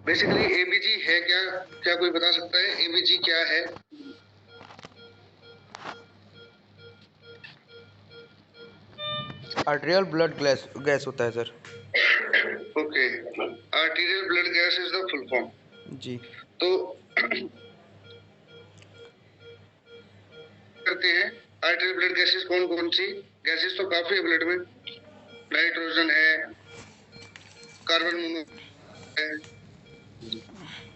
Basically ABG है क्या? क्या कोई बता सकता है एबीजी क्या है? आर्टेरियल ब्लड गैस होता है sir. Okay, arterial blood gas is the full form. जी। तो करते हैं आर्टेरियल ब्लड गैसेस कौन कौन सी? गैसेस तो काफी है ब्लड में, नाइट्रोजन है, कार्बन मोनोऑक्साइड है,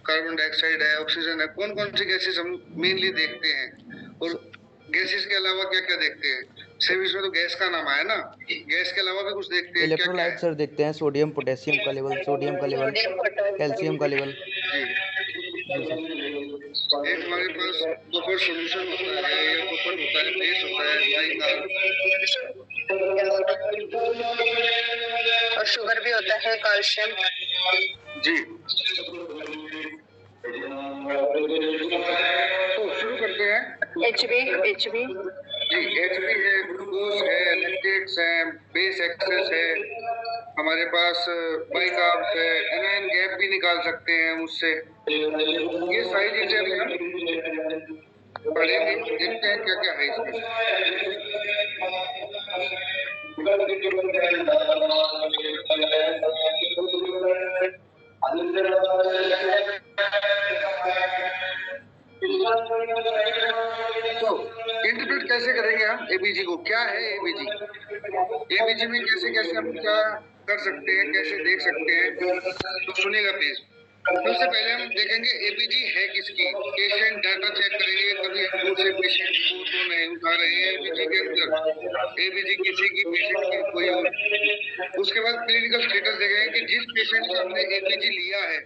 कार्बन डाइऑक्साइड है, ऑक्सीजन है। कौन कौन सी गैसेस हम मेनली देखते हैं? और गैसेस के अलावा क्या क्या देखते हैं? सिर्फ इसमें तो गैस का नाम आया ना, गैस के अलावा भी कुछ देखते हैं, क्या क्या इलेक्ट्रोलाइट है? सर देखते हैं, सोडियम पोटेशियम का लेवल, सोडियम का लेवल, कैल्शियम का लेवल। जी, जी सर। एक हमारे पास बफर सॉल्यूशन होता है या बफर होता है, बेस होता है, और शुगर भी होता है, कैल्शियम। जी। तो शुरू करते हैं। HB जी, HB है, ग्लूकोज है, लैक्टेट्स है, बेस एक्सेस है, हमारे पास बाइकार्ब्स है, एनायन गैप भी निकाल सकते हैं उससे। ये सारी चीजें अभी हम पढ़ेंगे, देखते हैं क्या क्या है इसमें। तो इंटरप्रेट कैसे करेंगे हम एबीजी को? क्या है एबीजी? एबीजी में कैसे कैसे हम क्या कर सकते हैं, कैसे देख सकते हैं? तो सुनिएगा प्लीज। सबसे पहले हम देखेंगे एबीजी है किसकी। पेशेंट डाटा चेक करेंगे, कभी हम दूर से पेशेंट को तो नहीं उठा रहे हैं एबीजी के अंदर। एबीजी किसी की, पेशेंट की कोई और। उसके बाद क्लिनिकल स्टेटस देखेंगे कि जिस पेशेंट से हमने एबीजी लिया है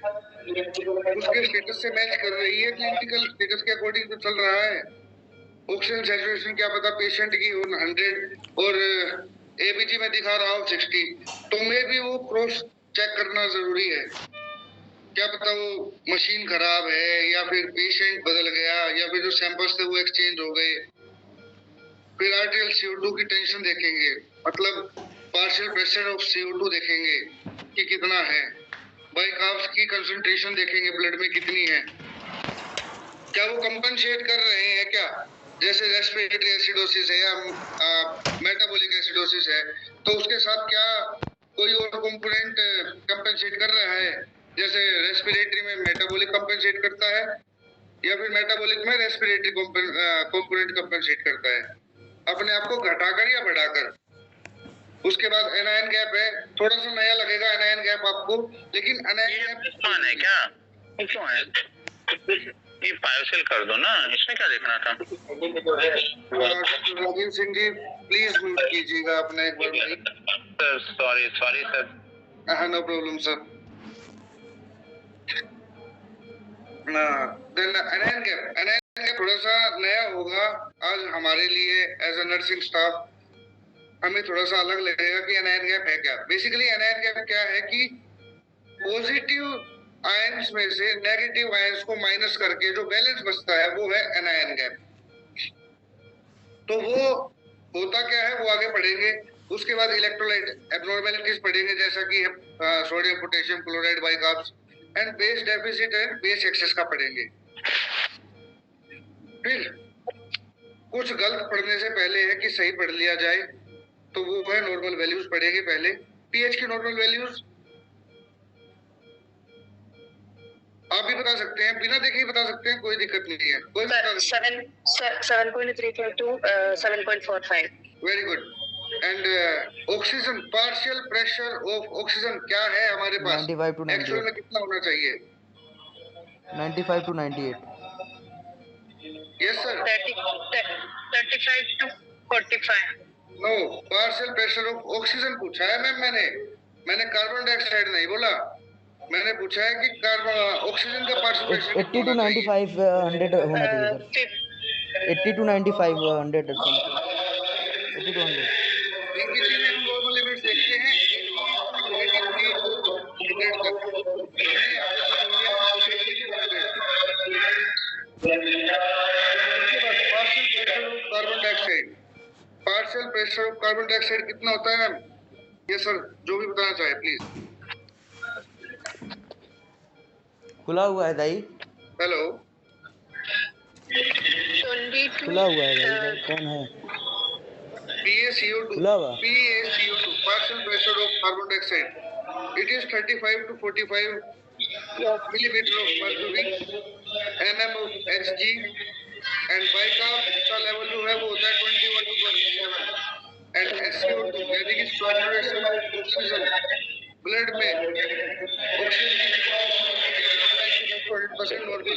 उसके स्टेटस से मैच कर रही है, क्लिनिकल स्टेटस के अकॉर्डिंग तो चल रहा है। ऑक्सीजन सैचुरेशन क्या पता पेशेंट की 100 और एबीजी में दिखा रहा हो 60, तो मैं भी वो क्रॉस चेक करना जरूरी है। क्या पता वो मशीन खराब है या फिर पेशेंट बदल गया या फिर जो सैंपल्स थे वो एक्सचेंज हो गए। फिर आर्टेरियल CO2 की टेंशन देखेंगे, मतलब पार्शियल प्रेशर ऑफ CO2 देखेंगे कि कितना है। बाइकार्ब्स की कंसंट्रेशन देखेंगे ब्लड में कितनी है, क्या वो कंपनसेट कर रहे हैं क्या? जैसे रेस्पिरेटरी एसिडोसिस है या मेटाबॉलिक एसिडोसिस है, तो उसके साथ क्या कोई और कंपोनेंट कंपनसेट कर रहा है? जैसे रेस्पिरेटरी में मेटाबॉलिक कंपनसेट करता है या फिर मेटाबॉलिक में रेस्पिरेटरी कंपोनेंट कंपनसेट करता है, अपने आप को घटाकर या बढ़ाकर। उसके बाद एनायन गैप है, थोड़ा सा नया लगेगा एनायन गैप आपको, लेकिन एनायन गैप कौन है क्या? क्यों है? ये पायोसेल कर दो ना, इसमें क्या देखना था? राजीव सिंह जी प्लीज म्यूट कीजिएगा अपना एक बार माइक। Sir sorry sir. हाँ, no problem sir. Then anion gap थोड़ा सा नया होगा आज हमारे लिए एज अ नर्सिंग स्टाफ। हमें थोड़ा सा अलग लगेगा कि एनायन गैप है क्या। बेसिकली एनायन गैप क्या है कि पॉजिटिव आयंस में से नेगेटिव आयंस को माइनस करके जो बैलेंस बचता है वो है एनायन गैप। तो वो होता क्या है वो आगे पढ़ेंगे। उसके बाद इलेक्ट्रोलाइट एब्नॉर्मेलिटीज पढ़ेंगे, जैसा कि sodium potassium chloride bicarbs and base deficit and base excess का पढ़ेंगे। फिर कुछ गलत पढ़ने से पहले है कि सही पढ़ लिया जाए, तो वो है नॉर्मल वैल्यूज पढ़ेंगे पहले। पीएच की नॉर्मल वैल्यूज आप भी बता सकते हैं, बिना देखे ही बता सकते हैं, कोई दिक्कत नहीं है। कोई 7.32 7.45। Very good. And oxygen, partial pressure of oxygen क्या है हमारे पास? 95 to 98। एक्चुअल में कितना होना चाहिए? 95 to 98। Yes sir. 35 to 45। No, partial pressure of oxygen पूछा है मैम मैंने कार्बन डाइऑक्साइड नहीं बोला। मैंने पूछा है कि कार्बन ऑक्सीजन का पार्शियल प्रेशर 80 to 95 100 होना चाहिए sir. 80 to 95 100 something, 80 to 100। ABG में हम नॉर्मल लिमिट्स देखते हैं 83 to 100 तक। Carbon dioxide, partial pressure of carbon dioxide कितना होता है मैम? ये सर जो भी बताना चाहे प्लीज। खुला हुआ है दाई, हेलो, 22 खुला हुआ है भाई, इधर कौन है? PaCO2, खुला हुआ। PaCO2, partial pressure of carbon dioxide. It is 35 to 45 millimeter of mercury, mm of Hg, and bicarb का लेवल जो है वो होता है 21 to 27, and SCO2 यानी कि saturation of oxygen ब्लड में ऑक्सीजन की 100% नॉर्मल।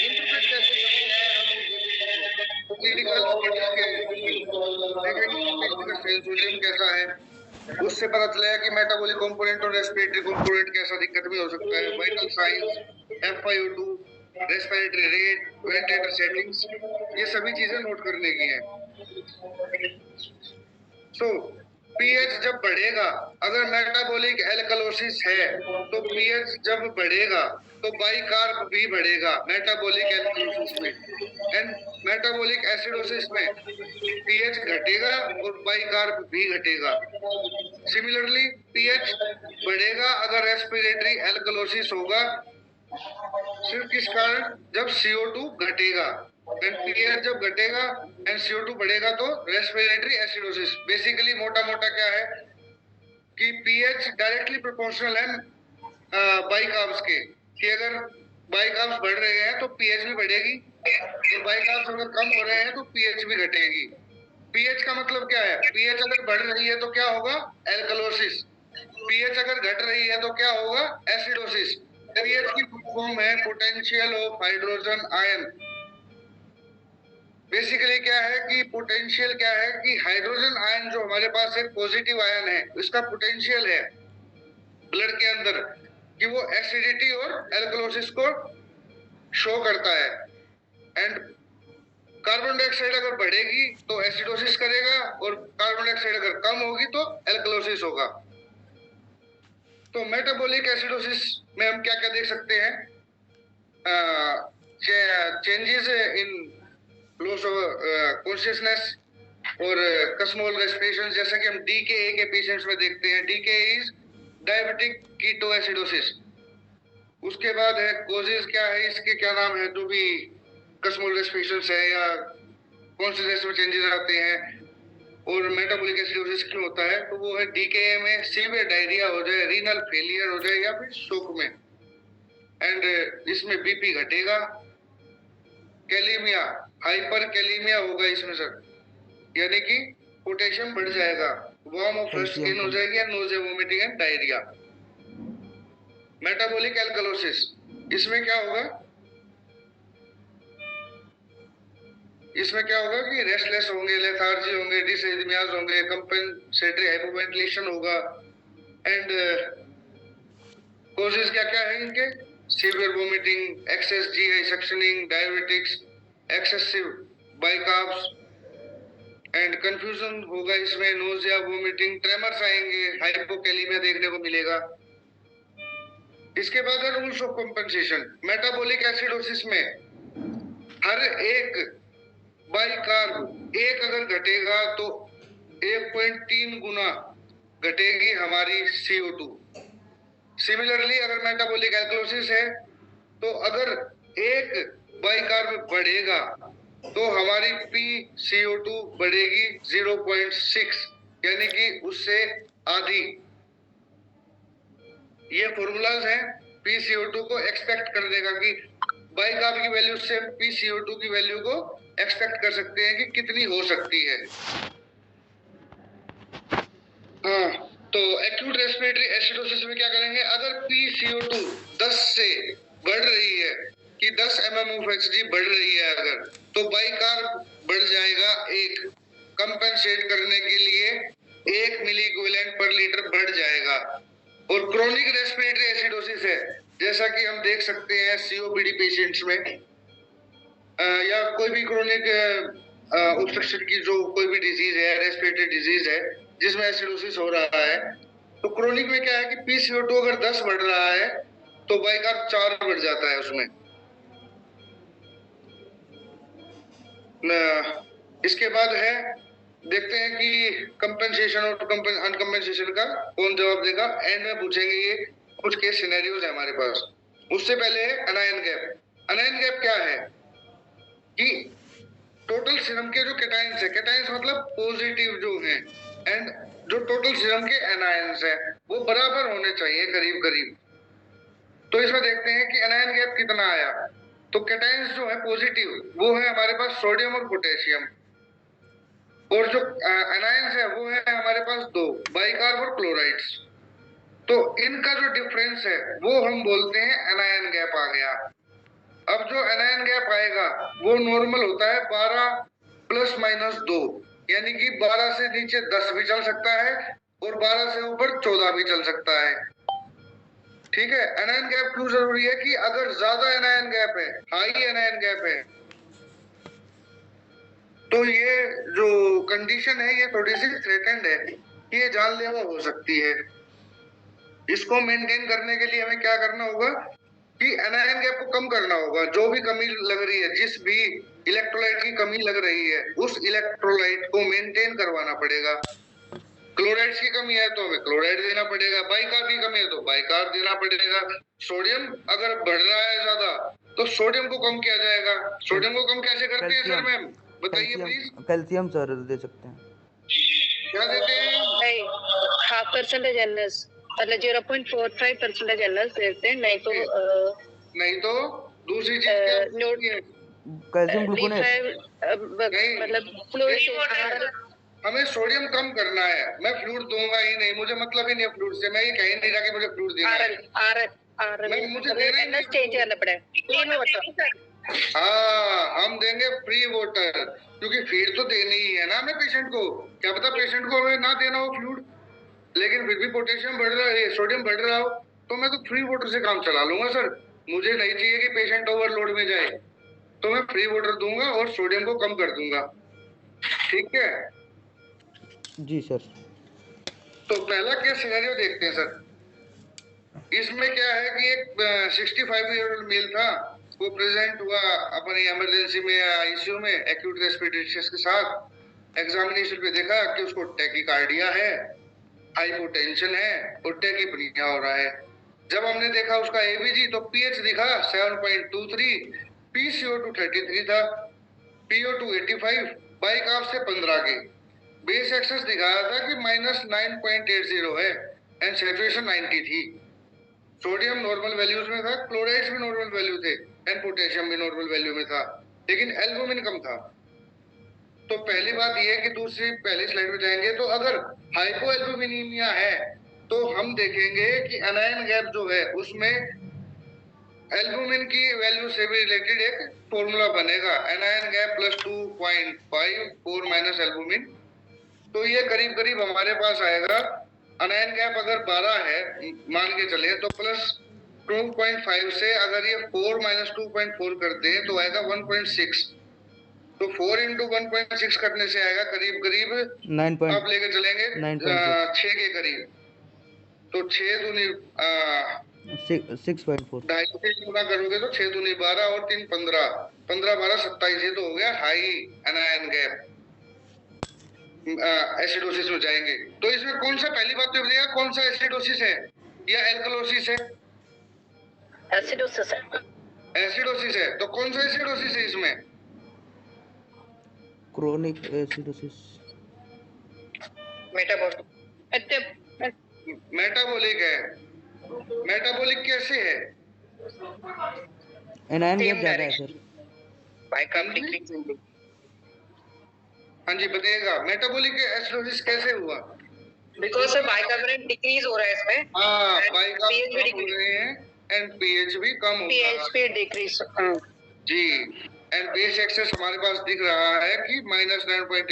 इंटरप्रेट कैसे करते हैं हम क्लिनिकल स्टडीज के देखेंगे सोडियम कैसा है, उससे पता चलेगा कि मेटाबॉलिक कंपोनेंट और रेस्पिरेटरी कंपोनेंट कैसा दिक्कत में हो सकता है। Vital science, FiO2, respiratory rate, ventilator settings, ये सभी चीजें नोट करने की हैं। सो पीएच जब बढ़ेगा, अगर मेटाबॉलिक एल्कलोसिस है तो पीएच जब बढ़ेगा तो बाइकार्ब भी बढ़ेगा मेटाबॉलिक एल्कलोसिस में, एंड मेटाबॉलिक एसिडोसिस में पीएच घटेगा और बाइकार्ब भी घटेगा। सिमिलरली पीएच बढ़ेगा अगर रेस्पिरेटरी एल्कलोसिस होगा, सिर्फ किस कारण, जब CO2 घटेगा, एंड पीएच जब घटेगा एंड CO2 बढ़ेगा तो रेस्पिरेटरी एसिडोसिस। बेसिकली मोटा मोटा क्या है कि पीएच डायरेक्टली प्रोपोर्शनल है बाइकार्ब्स के, कि अगर बाइकार्ब्स बढ़ रहे हैं तो पीएच भी बढ़ेगी, और बाइकार्ब्स अगर कम हो रहे हैं तो पीएच भी घटेगी। पीएच का मतलब क्या है, पीएच अगर बढ़ रही है तो क्या होगा, एल्कलोसिस। पीएच अगर घट रही है तो क्या होगा, एसिडोसिस। पीएच की फुल फॉर्म है potential of hydrogen ion. Basically क्या है कि पोटेंशियल क्या है कि हाइड्रोजन आयन जो हमारे पास एक पॉजिटिव आयन है, उसका पोटेंशियल है ब्लड के अंदर कि वो एसिडिटी और एल्कलोसिस को शो करता है। एंड कार्बन डाइऑक्साइड अगर बढ़ेगी तो एसिडोसिस करेगा, और कार्बन डाइऑक्साइड अगर कम होगी तो एल्कलोसिस होगा। तो मेटाबॉलिक एसिडोसिस में हम क्या क्या देख सकते हैं, changes in loss of consciousness और कसमोल रेस्पिरेशन, जैसा कि हम DKA के पेशेंट्स में देखते हैं। DKA is diabetic ketoacidosis. उसके बाद है कोजेस, क्या है इसके, क्या नाम है, जो भी कसमोल रेस्पिरेशन है या कॉन्शियसनेस में चेंजेस आते हैं, और मेटाबॉलिक एसिडोसिस क्यों होता है, तो वो है DKA में सीवियर डायरिया हो जाए, रीनल फेलियर हो जाए, या फिर शोक में। एंड इसमें बीपी घटेगा। कैलीमिया, हाइपर कैलीमिया होगा इसमें सर, यानी कि पोटेशियम बढ़ जाएगा, वार्म ऑफ स्किन हो जाएगी, या nausea, vomiting and diarrhoea. Metabolic alkalosis, इसमें क्या होगा, इसमें क्या होगा कि रेस्टलेस होंगे, लेथार्जी होंगे, डिसइथमियाज होंगे, कंपेंसेटरी हाइपोवेंटिलेशन होगा। एंड कॉजेस क्या क्या है इनके, severe vomiting, excess GI suctioning, diabetics, excessive bicarbs, and confusion होगा इसमें, नोजिया, वोमिटिंग, ट्रेमर्स आएंगे, हाइपोकैलीमिया देखने को मिलेगा। इसके बाद है rules of compensation. Metabolic acidosis में हर एक बाइकार्ब एक अगर घटेगा तो 1.3 गुना घटेगी हमारी CO2। सिमिलरली अगर मेटाबॉलिक एल्कलोसिस है तो अगर एक बाइकार्ब बढ़ेगा तो हमारी PCO2 बढ़ेगी 0.6, यानी कि उससे आधी। ये फॉर्मूलाज हैं PCO2 को एक्सपेक्ट कर देगा कि बाइकार्ब की वैल्यू से PCO2 की वैल्यू को एक्सपेक्ट कर सकते हैं कि कितनी हो सकती है। हाँ, तो एक्यूट रेस्पिरेटरी एसिडोसिस में क्या करेंगे, अगर PCO2 10 से बढ़ रही है कि 10 mm of Hg बढ़ रही है अगर, तो बाइकार्ब बढ़ जाएगा 1, कंपेंसेट करने के लिए 1 मिली इक्विवेलेंट पर लीटर बढ़ जाएगा। और क्रोनिक रेस्पिरेटरी एसिडोसिस है, जैसा कि हम देख सकते हैं COPD पेशेंट्स में, या कोई भी क्रोनिक ऑब्स्ट्रक्शन की जो कोई भी डिजीज है, रेस्पिरेटरी डिजीज है जिसमें एसिडोसिस हो रहा है, तो क्रोनिक में क्या है कि PCO2 अगर 10 बढ़ रहा है तो बाइकार्ब 4 बढ़ जाता है उसमें। इसके बाद है, देखते हैं कि कंपेंसेशन और अनकंपेंसेशन का कौन जवाब देगा, एंड में पूछेंगे ये, कुछ केस सिनेरियोज है हमारे पास। उससे पहले है अनायन गैप। अनायन गैप क्या है कि टोटल सीरम के जो कैटायंस है, कैटायंस मतलब पॉजिटिव जो हैं, एंड जो टोटल सीरम के एनायंस है वो बराबर होने चाहिए करीब करीब। तो इसमें देखते हैं कि एनायन गैप कितना आया। तो कैटायंस जो है पॉजिटिव वो है हमारे पास सोडियम और पोटेशियम, और जो एनायंस है वो है हमारे पास दो, बाइकार्ब और क्लोराइड्स। तो इनका जो डिफरेंस है वो हम बोलते हैं एनायन गैप आ गया। अब जो एनायन गैप आएगा वो नॉर्मल होता है 12 प्लस माइनस 2, यानी कि 12 से नीचे 10 भी चल सकता है और 12 से ऊपर 14 भी चल सकता है। ठीक है। एनायन गैप क्यों जरूरी है कि अगर ज्यादा एनायन गैप है, हाई एनायन गैप है, तो ये जो कंडीशन है ये थोड़ी सी थ्रेटेंड है, ये जानलेवा हो सकती है। इसको मेंटेन करने के लिए हमें क्या करना होगा कि एनायन गैप को कम करना होगा। जो भी कमी लग रही है, जिस भी इलेक्ट्रोलाइट की कमी लग रही है, उस इलेक्ट्रोलाइट को मेंटेन करवाना पड़ेगा। क्लोराइड्स की कमी है तो हमें क्लोराइड देना पड़ेगा, बाइकार्ब की कमी है तो बाइकार्ब देना पड़ेगा। सोडियम अगर बढ़ रहा है ज्यादा तो सोडियम को कम किया जाएगा। सोडियम को कम कैसे करते हैं सर मैम, बताइए प्लीज। कैल्शियम सर दे सकते हैं। क्या देते हैं? नहीं, 0.5% एनएस, मतलब 0.45% एनएस देते हैं, नहीं तो नहीं तो दूसरी चीज क्या नोट है? Calcium gluconate. नहीं। मतलब फ्लूइड। हमें सोडियम कम करना है। मैं फ्लूइड दूंगा ही नहीं, मुझे मतलब ही नहीं है फ्लूइड से। मैं ये कह ही नहीं रहा कि मुझे फ्लूइड देना है। मैं मुझे देना ही एनएस चेंज करना पड़ेगा। हाँ, हम देंगे फ्री वाटर, क्योंकि फीड तो देनी ही है ना हमें पेशेंट को। क्या पता पेशेंट को हमें ना देना हो फ्लूइड, लेकिन फिर भी पोटेशियम बढ़ रहा है, सोडियम बढ़ रहा हो, तो मैं तो फ्री वाटर से काम चला लूंगा सर। मुझे नहीं चाहिए कि पेशेंट ओवरलोड में जाए, तो मैं फ्री वाटर दूंगा और सोडियम को कम कर दूंगा। ठीक है जी सर। तो पहला केस सिनेरियो देखते हैं सर। इसमें क्या है कि एक 65 ईयर ओल्ड मेल था, वो प्रेजेंट हुआ अपनी इमरजेंसी में आईसीयू में एक्यूट रेस्पिरेटरी डिस्ट्रेस के साथ। एग्जामिनेशन पे देखा कि उसको टैकीकार्डिया है, हाइपोटेंशन है और टैकीप्निया हो रहा है। जब हमने देखा उसका एबीजी तो पीएच दिखा 7.23, पीसीओ2 33 था, PO2 85, बाइकार्ब से 15 के, बेस एक्सेस दिखाया था कि -9.80 है एंड सैचुरेशन 90 थी। सोडियम नॉर्मल वैल्यूज में था, क्लोराइड्स भी नॉर्मल वैल्यू थे एंड पोटेशियम भी नॉर्मल वैल्यू में था, लेकिन एल्बुमिन कम था। तो पहली बात यह है कि दूसरी पहली स्लाइड में जाएंगे तो अगर हाइपोएल्बुमिनीमिया है तो हम देखेंगे कि अनायन गैप जो है उसमें एल्बुमिन की वैल्यू से भी रिलेटेड एक फॉर्मूला बनेगा, अनायन गैप प्लस 2.54 माइनस एल्बुमिन। तो ये करीब करीब हमारे पास आएगा। अनायन गैप अगर 12 है मान के चले तो प्लस 2.5 से अगर ये 4 माइनस 2.4 करते हैं तो आएगा 1.6। तो 4 इंटू 1.6 करने से आएगा करीब करीब 9. आप लेके चलेंगे 6 के करीब। तो 6 दूनी 6.4 ढाई से गुना करोगे तो 6 दूनी 12 और 3 15, 15 12 27, ये तो हो गया हाई अनायन गैप। एसिडोसिस में जाएंगे तो इसमें कौन सा, पहली बात तो बताइएगा कौन सा एसिडोसिस है या एल्कलोसिस है? एसिडोसिस है। एसिडोसिस है। तो कौन सा एसिडोसिस है इसमें? Chronic acidosis. मेटाबॉलिक है। मेटाबॉलिक कैसे है? एनायन गैप ज्यादा है सर। हाँ जी बताइएगा, मेटाबॉलिक एसिडोसिस कैसे हुआ? बिकॉज बाइकार्बोनेट डिक्रीज हो रहा है इसमें। हाँ, बाइकार्ब हो रहे हैं एंड पीएच भी कम हो रहा है। पीएच भी डिक्रीज जी, एंड बेस एक्सेस हमारे पास दिख रहा है कि -9.8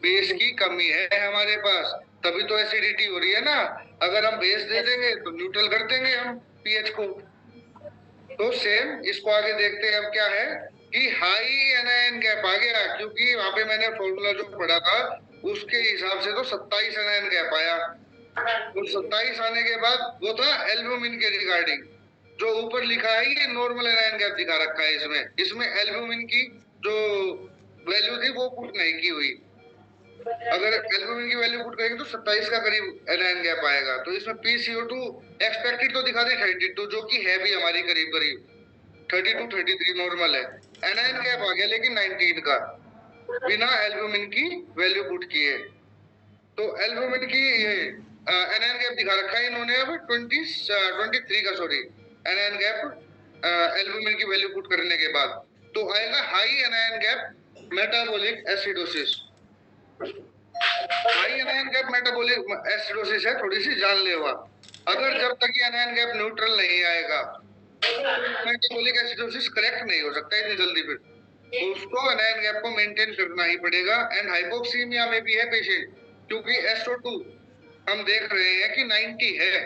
बेस की कमी है हमारे पास, तभी तो एसिडिटी हो रही है ना। अगर हम बेस दे देंगे तो न्यूट्रल कर देंगे हम पीएच को। तो सेम इसको आगे देखते हैं। अब क्या है कि हाई एनायन गैप आ गया, क्योंकि वहां पे मैंने फॉर्मूला जो पढ़ा था उसके हिसाब से तो 27 एनायन गैप आया। तो 27 आने के बाद वो था एल्बुमिन के रिगार्डिंग, जो ऊपर लिखा है ये नॉर्मल एनायन गैप दिखा रखा है। इसमें एल्बुमिन की जो वैल्यू थी वो पुट नहीं की हुई। अगर एल्बुमिन की वैल्यू पुट करेंगे तो 27 का करीब एनायन गैप आएगा। तो इसमें PCO2 एक्सपेक्टेड तो दिखा दे 32, जो कि है भी हमारी करीब करीब 32 33 नॉर्मल है। एनायन गैप आ गया लेकिन 19 का, बिना एल्बुमिन की वैल्यू पुट किए। तो एल्बुमिन की ये एनायन गैप दिखा रखा है इन्होंने अब 23 का, सॉरी एनायन गैप एल्बुमिन की वैल्यू पुट करने के बाद तो आएगा high anion gap metabolic acidosis. High anion gap metabolic acidosis है, थोड़ी सी जान लेवा। अगर जब तक ये एनायन गैप न्यूट्रल नहीं आएगा मेटाबॉलिक एसिडोसिस करेक्ट नहीं हो सकता इतनी जल्दी, फिर तो उसको एनायन गैप को मेंटेन करना ही पड़ेगा। एंड हाइपोक्सीमिया में भी है पेशेंट, क्योंकि SO2 हम देख रहे हैं कि 90 है,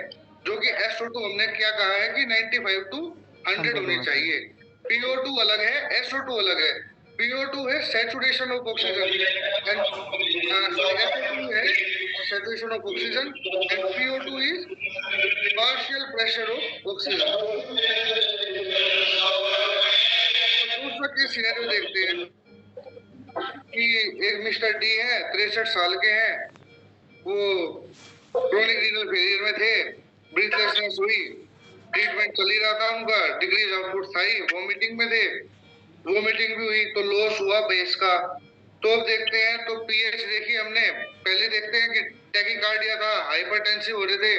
जो कि SO2 हमने क्या कहा है कि 95 to 100 होनी चाहिए। PO2 अलग है, SO2 अलग है। PO2 है saturation of oxygen and SO2 है saturation of oxygen and PO2 is partial pressure of oxygen। दूसरा केस सिनेरियो देखते हैं कि एक मिस्टर डी है, 63 साल के हैं, वो क्रोनिक रीनल फेलियर में थे, ब्रीथलेसनेस हुई, ट्रीटमेंट चल ही रहा था उनका, डिक्रीज आउटपुट था ही, वॉमिटिंग में थे, वॉमिटिंग भी हुई तो लॉस हुआ बेस का। तो अब देखते हैं, तो पीएच देखी हमने, पहले देखते हैं कि टैकीकार्डिया था, हाइपरटेंसिव हो रहे थे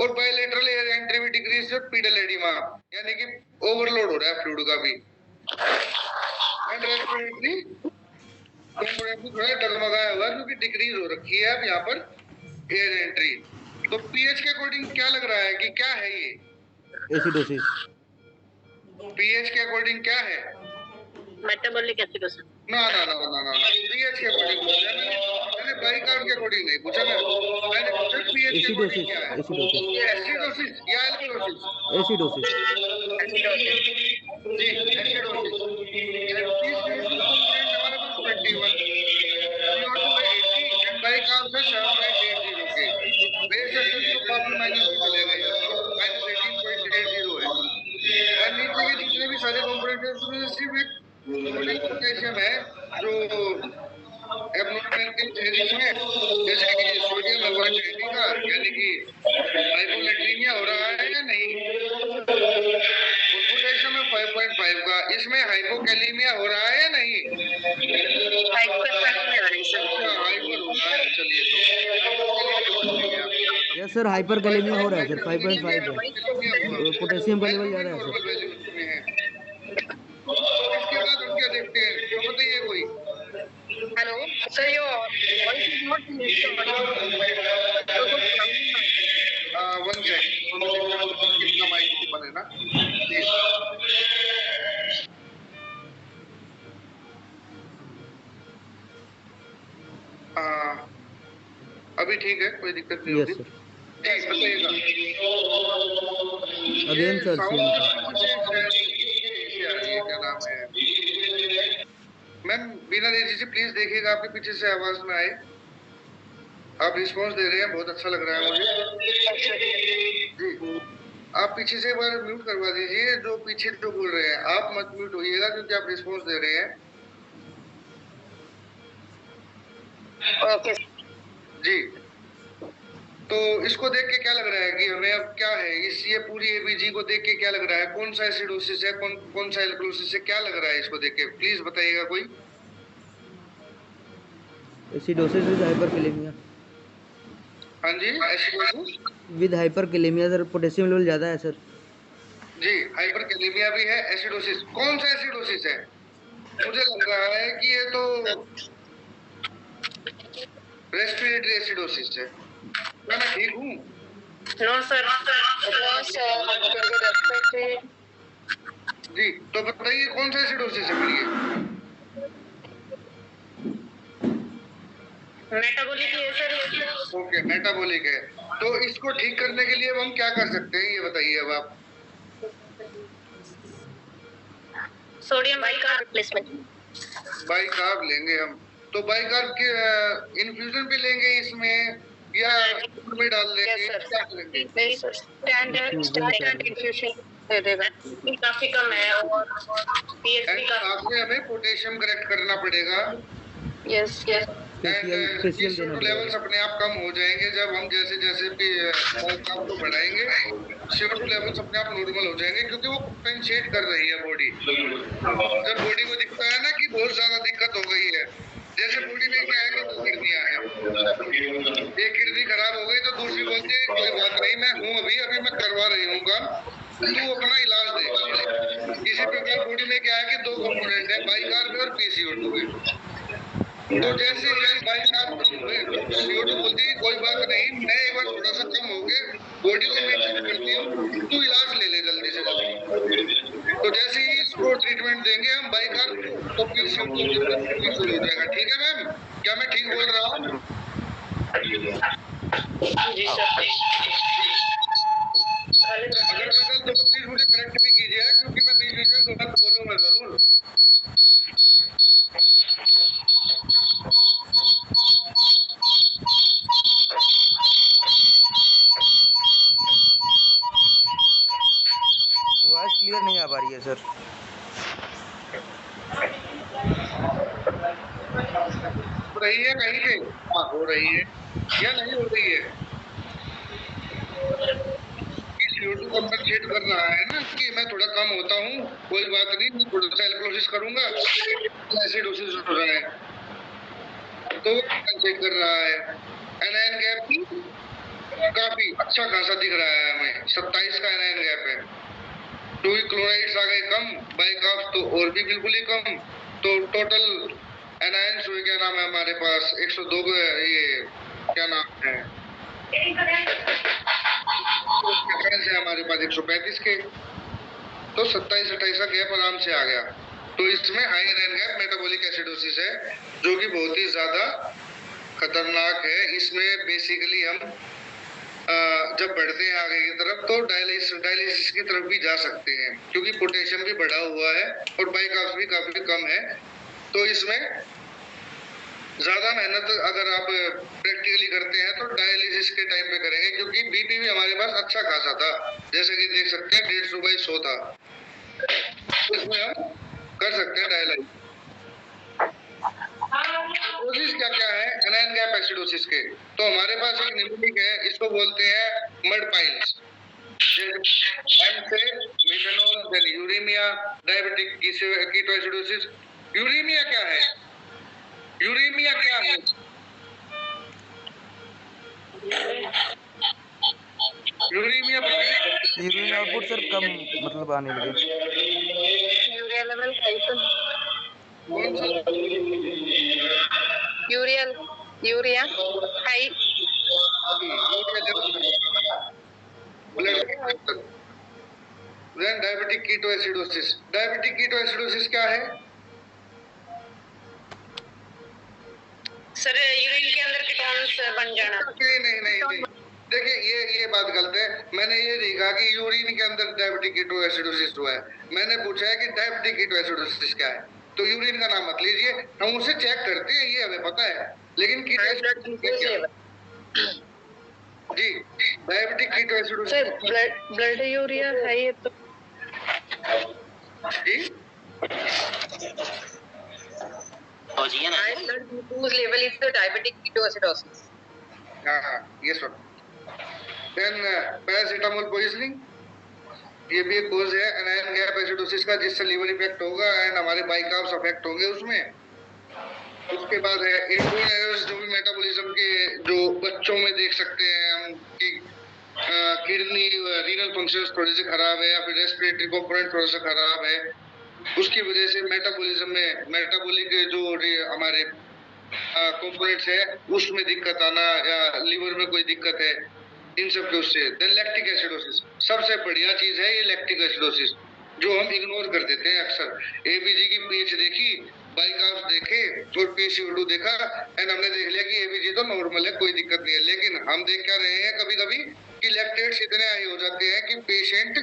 और बायलेटरल एयर एंट्री भी डिक्रीज से पीडल एडिमा, यानी कि ओवरलोड हो रहा है फ्लूइड का भी। एंड रेस्पिरेटरी कंपोनेंट भी थोड़ा डगमगाया हुआ है क्योंकि डिक्रीज हो रखी है अब यहाँ पर एयर एंट्री। तो पीएच के अकॉर्डिंग क्या लग रहा है कि क्या है ये एसिडोसिस? पीएच के अकॉर्डिंग क्या है? Metabolic acidosis. ना पीएच के अकॉर्डिंग मैंने बाइकार्ब के अकॉर्डिंग नहीं पूछा, मैंने पूछा पीएच के अकॉर्डिंग क्या है? एसिडोसिस या एल्कलोसिस? एसिडोसिस। जी एसिडोसिस। हमारे पास 21, CO2 है 80 एंड बाइकार्ब है 7.80 के। बेस एसिड तो काफी माइनस में चले गए, -18.80 है। और नीचे के जितने भी सारे कंपोनेंट हैं उसमें सिर्फ एक सोडियम पोटेशियम है जो एब्नॉर्मल केसेस में, जैसे कि सोडियम एल्काइलेटी का, यानी कि हाइपोनेट्रीमिया हो रहा है या नहीं, और पोटेशियम है 5.5 का, इसमें हाइपोकैलीमिया हो रहा है या नहीं? हाइपर हो रहा है। चलिए तो यस सर, हाइपरकैलेमिया हो रहा है सर, 5.5 है, पोटेशियम का लेवल ज़्यादा है सर। इसके बाद हम क्या देखते हैं तो बताइए कोई। Hello sir, your voice is not one second, कितना माइक ओपन है ना? अभी ठीक है, कोई दिक्कत नहीं होगी। ठीक बताइएगा। अगेन सर क्या नाम है मैम? बीना देजी जी प्लीज देखिएगा, आपके पीछे से आवाज में आए। आप रिस्पॉन्स दे रहे हैं, बहुत अच्छा लग रहा है मुझे जी। आप पीछे से एक बार म्यूट करवा दीजिए, जो पीछे जो बोल रहे हैं आप मत म्यूट होइएगा क्योंकि आप रिस्पॉन्स दे रहे हैं। ओके जी। तो इसको देख के क्या लग रहा है कि हमें अब क्या है इस ये पूरी एबीजी को देख के क्या लग रहा है, कौन सा एसिडोसिस है, कौन सा एल्कलोसिस है, क्या लग रहा है इसको देख के? प्लीज बताइएगा कोई। Acidosis with hyperkalemia. हाँ जी, acidosis with hyperkalemia sir, potassium level ज़्यादा है सर। जी, हाइपरकैलेमिया भी है, एसिडोसिस। कौन सा एसिडोसिस है? मुझे लग रहा है कि ये तो रेस्पिरेटरी एसिडोसिस है। क्या मैं ठीक हूँ? नो सर, जी, तो बताइए कौन सा एसिडोसिस है फिर ये? मेटाबॉलिक है सर। ओके, मेटाबॉलिक है। तो इसको ठीक करने के लिए अब हम क्या कर सकते हैं ये बताइए अब आप। Sodium bicarb replacement. बाइकार्ब लेंगे हम, तो बाइकार्ब के इन्फ्यूजन भी लेंगे इसमें या दूध में डाल लेंगे? क्या करेंगे? नहीं सर, स्टैंडर्ड इन्फ्यूजन दे देगा, काफी कम है और पीएच भी हमें पोटेशियम करेक्ट करना पड़ेगा। यस फेशियल देना पड़ेगा। लेवल्स अपने आप कम हो जाएंगे जब हम जैसे जैसे भी काम को बढ़ाएंगे, CO2 लेवल्स अपने आप नॉर्मल हो जाएंगे, क्योंकि वो कंपेंसेट कर रही है बॉडी। जब बॉडी को दिखता है ना कि बहुत ज्यादा दिक्कत हो गई है, जैसे बॉडी में क्या है कि 2 किडनियां हैं, एक किडनी खराब हो गई तो दूसरी बोलती है कोई बात नहीं, मैं हूँ अभी मैं करवा रही हूँ काम, तू अपना इलाज दे। इसी प्रकार बॉडी में क्या है कि 2 कंपोनेंट है, बाइकार्ब और PCO2। तो जैसे ये बाइकार्ब CO2 बोलती है कोई बात नहीं, मैं एक बार थोड़ा सा कम हो गए, बॉडी को मेंटेन करती हूँ, तू इलाज ले ले जल्दी से जल्दी। तो जैसे ही इसको ट्रीटमेंट देंगे हम बाइकार्ब, तो PCO2 शुरू हो जाएगा। ठीक है मैम, क्या मैं ठीक बोल रहा हूँ? जी सर। अगर मैं गलत हूं तो प्लीज मुझे करेक्ट भी कीजिए, क्योंकि मैं बीच बीच में गलत बोलूंगा जरूर। वॉइस क्लियर नहीं आ पा रही है सर। हो रही है कहीं पे? हाँ हो रही है या नहीं हो रही है? CO2 कंपनसेट कर रहा है ना कि मैं थोड़ा कम होता हूँ, कोई बात नहीं, मैं थोड़ा सा एल्कोलिसिस करूंगा, एसिडोसिस हो रहा है, तो कंपनसेट कर रहा है। एनायन गैप भी काफी अच्छा खासा दिख रहा है हमें, 27 का एनायन गैप है। 2 क्लोराइड्स आ गए कम, बाइकार्ब तो और भी बिल्कुल ही कम, तो टोटल एनायंस हुए, क्या नाम है हमारे पास 102, ये क्या नाम है है हमारे पास 135 के, तो 27-28 का गैप आराम से आ गया। तो इसमें high anion gap metabolic acidosis है, जो कि बहुत ही ज्यादा खतरनाक है। इसमें बेसिकली हम जब बढ़ते हैं आगे की तरफ तो डायलिसिस की तरफ भी जा सकते हैं, क्योंकि पोटेशियम भी बढ़ा हुआ है और बाइकार्ब भी काफी कम है। तो इसमें ज्यादा मेहनत अगर आप प्रैक्टिकली करते हैं तो डायलिसिस के टाइम पे करेंगे, क्योंकि बीपी भी हमारे पास अच्छा खासा था, जैसे कि देख सकते हैं 150/100 था, इसमें हम कर सकते हैं डायलिसिस। एसिडोसिस क्या है? एनायन गैप एसिडोसिस के तो हमारे पास एक निम्नलिखित है, इसको बोलते हैं मड पाइल्स। M से methanol, then uraemia, diabetic ketoacidosis. Uraemia क्या है? यूरेमिया क्या है? यूरेमिया यूरिन आउटपुट सर कम मतलब आने लगे। यूरिया लेवल हाई तो कौन सा? Urea high, blood. Then diabetic ketoacidosis. Diabetic ketoacidosis क्या है? सर यूरिन के अंदर कीटोन्स बन जाना। नहीं, देखिए ये बात गलत है। मैंने ये नहीं कहा कि यूरिन के अंदर डायबिटिक कीटोएसिडोसिस हुआ है, मैंने पूछा है कि डायबिटिक कीटोएसिडोसिस क्या है। तो यूरिन का नाम मत लीजिए, हम उसे चेक करते हैं, ये हमें पता है, लेकिन कीटोएसिडोसिस जी diabetic ketoacidosis sir blood urea high है तो जी high blood glucose level is the diabetic ketoacidosis. हाँ ये सुन। देन पैरासीटामोल पॉइजनिंग, ये भी एक कोज है एनायन गैप एसिडोसिस का, जिससे लीवर इफेक्ट होगा एंड हमारे बाइकार्ब्स अफेक्ट होंगे उसमें। उसके बाद है इंडोन एरर्स, जो भी मेटाबॉलिज्म के जो बच्चों में देख सकते हैं हम कि किडनी रीनल फंक्शंस थोड़े से खराब है, या फिर रेस्पिरेटरी कंपोनेंट थोड़ा सा खराब है, उसकी वजह से मेटाबॉलिज्म में मेटाबॉलिक जो हमारे कंपोनेंट्स है उसमें दिक्कत आना, या लीवर में कोई दिक्कत है, इन सब के उससे। देन लैक्टिक एसिडोसिस, सबसे बढ़िया चीज है ये लैक्टिक एसिडोसिस, जो हम इग्नोर कर देते हैं अक्सर। एबीजी की पीएच देखी, बाइकार्ब्स देखे और PCO2 देखा एंड हमने देख लिया कि एबीजी तो नॉर्मल है, कोई दिक्कत नहीं है, लेकिन हम देख क्या रहे हैं कभी कभी कि लैक्टेट्स इतने हाई हो जाते हैं कि पेशेंट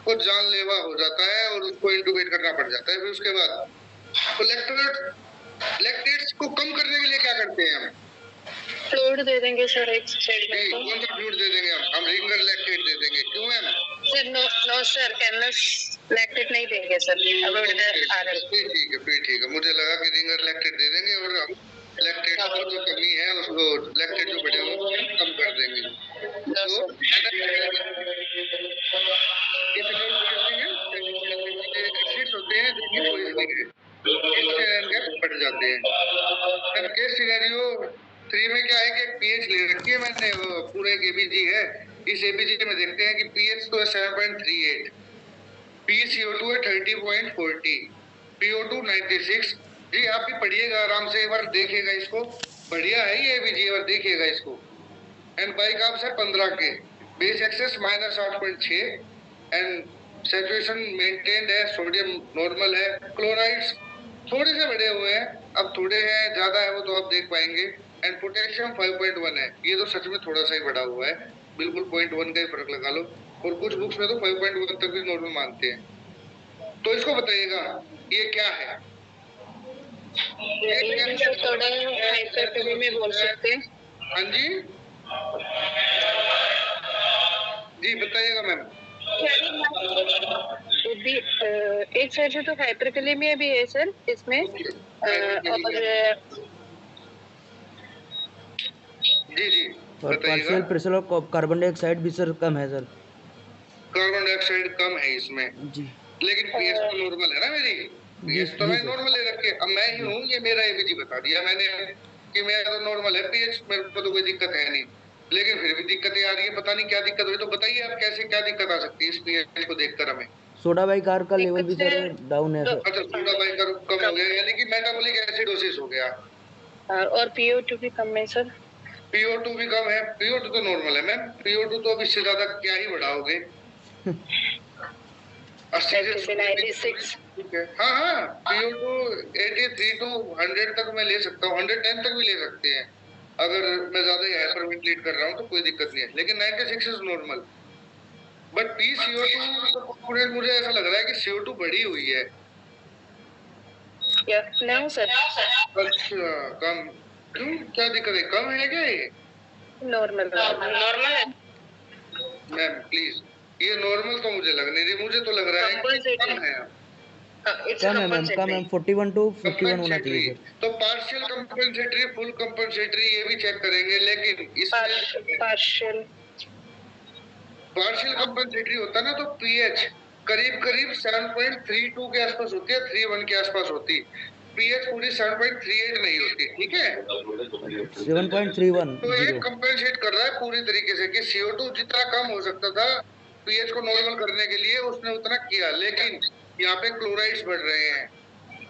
को जानलेवा हो जाता है और उसको इंटुबेट करना पड़ जाता है। फिर उसके बाद तो लैक्टेट्स को कम करने के लिए क्या करते हैं हम? फ्लूइड दे देंगे सर एक साइड में। कौन सा फ्लूइड दे देंगे हम रिंगर लैक्टेट दे देंगे, क्यों मैम? सर नो सर कैनस लैक्टेट नहीं देंगे सर, अवॉइड द आरएल। फिर ठीक है, मुझे लगा कि रिंगर लैक्टेट दे देंगे और हम लैक्टेट की जो कमी है उसको, लैक्टेट जो बढ़े हुए उसको कम कर देंगे। तो एसिड्स होते हैं जो कि पॉइजनिंग है, इससे आयरन गैप बढ़ जाते हैं। केस सिनेरियो 3 में क्या है कि पीएच ले रखी है मैंने, वो पूरे एक एबीजी है। इस एबीजी में देखते हैं कि पीएच तो है 7.38, PCO2 है 30.40, PO2 96। जी आप भी पढ़िएगा आराम से, एक बार देखिएगा इसको, बढ़िया है ये एबीजी, एक बार देखिएगा इसको। एंड बाई कार्ब्स है 15 के, base excess -8.6 and saturation maintained है, सोडियम नॉर्मल है, क्लोराइड्स थोड़े से बढ़े हुए हैं, अब थोड़े हैं ज्यादा है वो तो आप देख पाएंगे। एंड पोटेशियम 5.1 है, ये तो सच में थोड़ा सा ही बढ़ा हुआ है, बिल्कुल 0.1 का ही फर्क लगा लो, और कुछ बुक्स में तो 5.1 तक भी नॉर्मल मानते हैं। तो इसको बताइएगा ये क्या है? ये थोड़ा हाइपरटोनी में बोल सकते हैं। हाँ जी जी बताइएगा मैम। तो भी एक साइड से तो हाइपरकैलेमिया भी है सर इसमें, जी और पार्शियल प्रेशर और कार्बन डाइऑक्साइड भी सर कम है सर। कार्बन डाइऑक्साइड कम है इसमें जी, लेकिन पीएच तो नॉर्मल है ना मेरी, पीएच तो मैं नॉर्मल ले रखे। अब मैं ही हूँ, ये मेरा एबीजी बता दिया मैंने कि मेरा तो नॉर्मल है पीएच, मेरे को तो कोई दिक्कत है नहीं, लेकिन फिर भी दिक्कतें आ रही है, पता नहीं क्या दिक्कत हुई। तो बताइए आप कैसे, क्या दिक्कत आ सकती है इस पीएच को देखकर हमें? सोडा बाइकार्ब का लेवल भी सर डाउन है सर। अच्छा, सोडा बाइकार्ब कम हो गया, यानी कि मेटाबॉलिक एसिडोसिस हो गया। और PO2 भी कम है सर। PO2 भी कम है, PO2 तो नॉर्मल है मैम, PO2 तो अब इससे ज्यादा क्या ही बढ़ाओगे। 80 से 96। हाँ, PO2 83 to 100 तक मैं ले सकता हूँ, 110 तक भी ले सकते हैं अगर मैं ज्यादा हाइपरवेंटिलेट कर रहा हूँ तो कोई दिक्कत नहीं है, लेकिन 96 इज नॉर्मल। बट PCO2 मुझे ऐसा लग रहा है कि CO2 बढ़ी हुई है। नहीं सर, अच्छा, कम क्यों, क्या दिक्कत है, कम है क्या ये? नॉर्मल है मैम प्लीज, ये नॉर्मल तो मुझे लग नहीं रही, मुझे तो लग रहा है कि कम है। कम है मैम, कम है, 41 to 51 होना चाहिए सर। तो पार्शियल कंपनसेटरी, फुल कंपनसेटरी ये भी चेक करेंगे, लेकिन इसमें पार्शियल कंपनसेटरी होता है ना तो पीएच करीब करीब 7.32 के आसपास होती है, 31 के आसपास होती है, पीएच पूरी 7.38 नहीं होती, ठीक है 7.31। तो ये कंपनसेट कर रहा है पूरी तरीके से कि CO2 जितना कम हो सकता था पीएच को नॉर्मल करने के लिए उसने उतना किया, लेकिन यहाँ पे क्लोराइड्स बढ़ रहे हैं,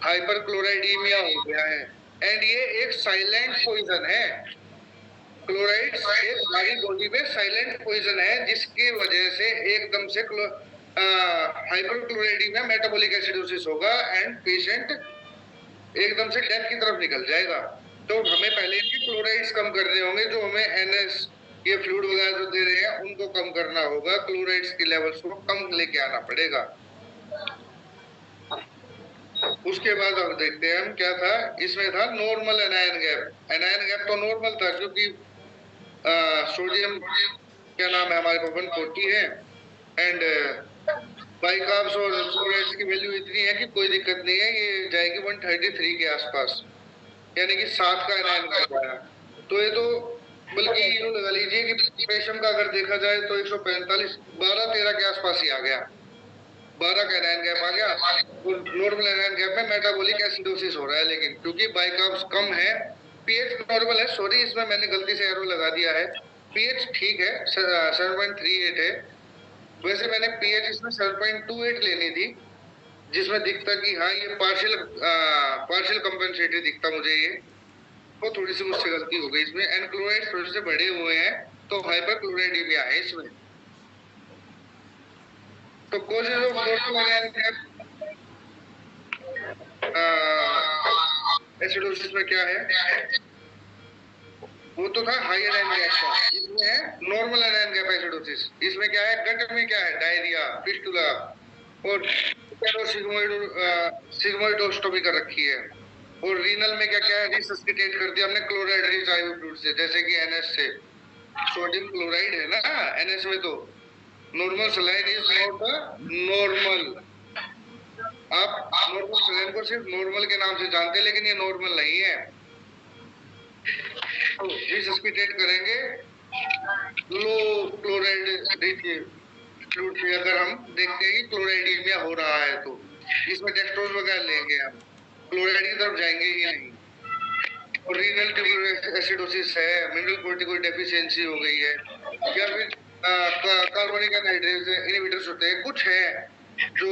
हाइपर क्लोराइडीमिया हो गया है। एंड ये एक साइलेंट पॉइजन है, क्लोराइड्स एक हमारी बॉडी में साइलेंट पॉइजन है, जिसकी वजह से एकदम से हाइपरक्लोराइडीमिया मेटाबॉलिक एसिडोसिस होगा एंड पेशेंट एकदम से डेथ की तरफ निकल जाएगा। तो हमें पहले इनके क्लोराइड्स कम करने होंगे, जो हमें NS ये फ्लूइड वगैरह जो दे रहे हैं उनको कम करना होगा, क्लोराइड्स के लेवल्स को कम लेके आना पड़ेगा। उसके बाद अब देखते हैं हम क्या था इसमें, था normal anion gap. Anion gap तो नॉर्मल था क्योंकि सोडियम क्या नाम है हमारे पास 140 है एंड बाइकार्ब्स और क्लोराइड्स की वैल्यू इतनी है कि कोई दिक्कत नहीं है, ये जाएगी 133 के आसपास, यानी कि 7 का एनायन गैप आया। तो ये तो बल्कि यूं लगा लीजिए कि पोटेशियम का अगर देखा जाए तो 145 12-13 के आसपास ही आ गया, 12 का एनायन गैप आ गया। और नॉर्मल एनायन गैप में मेटाबॉलिक एसिडोसिस हो रहा है, लेकिन क्योंकि बाइकार्ब्स कम है, पीएच नॉर्मल है, सॉरी इसमें मैंने गलती से एरो लगा दिया है, पीएच ठीक है 7.38 है, वैसे मैंने पीएच इसमें 7.28 लेनी थी, जिसमें दिखता कि हाँ ये पार्शियल कंपनसेटरी दिखता मुझे, ये वो थोड़ी सी मुझसे गलती हो गई इसमें। एंड क्लोराइड थोड़े से बढ़े हुए हैं तो हाइपर क्लोराइडीमिया है इसमें। तो कोशिश ऑफ नॉर्मल एसिडोसिस में क्या है, वो तो था हाई एनायन गैप का, इसमें है नॉर्मल एनायन गैप एसिडोसिस। इसमें क्या है, गट में क्या है, डायरिया, फिस्टुला और सिग्मोइडोस्टोमी कर रखी है। और रीनल में क्या क्या है, रिसस्सिटेट कर दिया हमने क्लोराइड रिच आईवी फ्लूइड से, जैसे कि NS से, सोडियम क्लोराइड है ना NS में, तो normal saline is not normal. आप नॉर्मल सलाइन को सिर्फ नॉर्मल के नाम से जानते हैं, लेकिन ये नॉर्मल नहीं है। तो रिसस्पिटेट करेंगे लो क्लोराइड फ्लूइड से। अगर हम देखते हैं कि क्लोराइडीमिया हो रहा है तो इसमें डेक्सट्रोज वगैरह लेंगे हम, क्लोराइड की तरफ जाएंगे ही नहीं। और रीनल ट्यूबुलर एसिडोसिस है, मिनरल कोर्टिकोइड डेफिशिएंसी हो गई है, या फिर कार्बोनिक एनहाइड्रेज इनहिबिटर्स होते हैं, कुछ है जो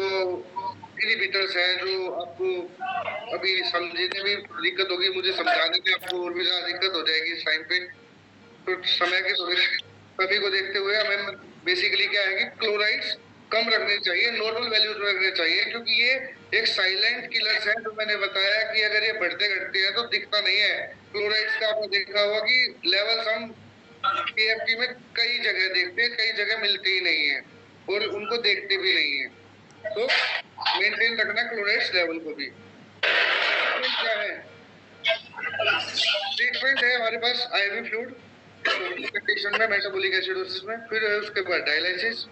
इनहिबिटर्स हैं जो आपको अभी समझने में दिक्कत होगी, मुझे समझाने में आपको और भी ज्यादा दिक्कत हो जाएगी इस टाइम पे। तो समय के सभी को देखते हुए हमें बेसिकली क्या है कि क्लोराइड्स कम रखने चाहिए, नॉर्मल वैल्यूज में रखने चाहिए, क्योंकि ये एक साइलेंट किलर्स है। जो मैंने बताया कि अगर ये बढ़ते घटते हैं तो दिखता नहीं है। क्लोराइड्स का आपने देखा होगा कि लेवल्स हम केएफटी में कई जगह देखते हैं, कई जगह मिलते ही नहीं है और उनको देखते भी नहीं है। तो मेंटेन रखना क्लोराइड्स लेवल को भी। क्या है ट्रीटमेंट है हमारे पास आईवी फ्लूइड कंडीशन में, मेटाबॉलिक एसिडोसिस में, फिर है उसके बाद डायलिसिस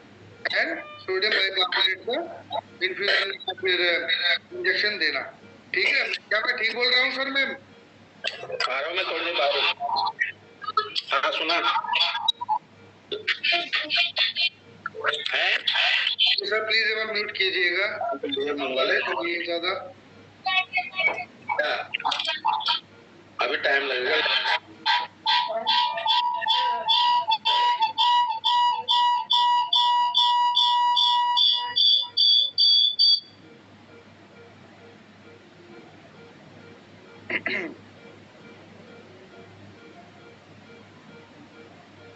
एंड सोडियम बाइकार्बोनेट का इन्फ्यूजन या फिर इंजेक्शन देना। ठीक है, क्या मैं ठीक बोल रहा हूँ सर? मैं आ रहा हूँ, मैं थोड़ी देर बाद। हाँ सुना है सर, प्लीज एक बार म्यूट कीजिएगा, मंगवा ले ये ज्यादा अभी टाइम लगेगा।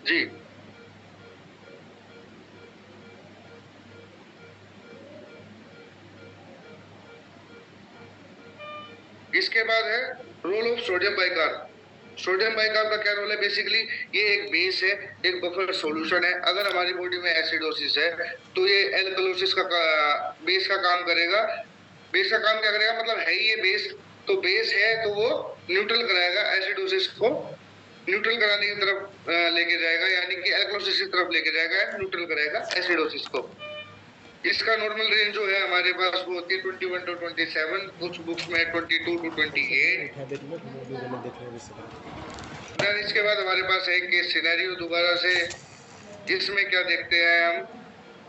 जी। इसके बाद है role of sodium bicarb. Sodium bicarb का क्या रोल है? बेसिकली ये एक बेस है, एक बफर सॉल्यूशन है। अगर हमारी बॉडी में एसिडोसिस है तो ये एल्कलोसिस का बेस का काम करेगा। बेस का काम क्या करेगा? मतलब है ये बेस, तो बेस है तो वो न्यूट्रल कराएगा एसिडोसिस को, न्यूट्रल कराने की तरफ लेके जाएगा, यानी कि एल्कलोसिस की तरफ लेके जाएगा, न्यूट्रल करेगा एसिडोसिस को। इसका नॉर्मल रेंज जो है हमारे पास वो होती है 21 to 27, कुछ बुक्स में 22 to 28। देन इसके बाद हमारे पास है केस सिनेरियो दोबारा से, जिसमें क्या देखते हैं हम